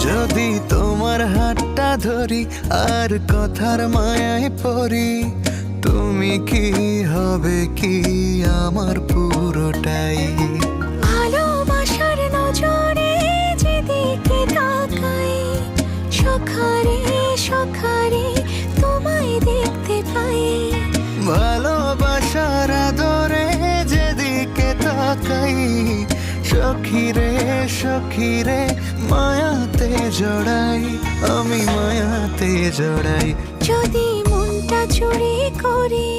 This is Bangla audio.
যদি তোমার হাতটা ধরি আর কথার মায়ায় পড়ি, তুমি কি হবে কি আমার পুরোটাই। ভালোবাসার নজরে যেদিকে তাকাই, সখারে সখারে তোমায় দেখতে পাই। ভালোবাসার আদরে যেদিকে তাকাই, সখিরে সখিরে মায়াতে জড়াই, আমি মায়াতে জড়াই। যদি মনটা চুরি করি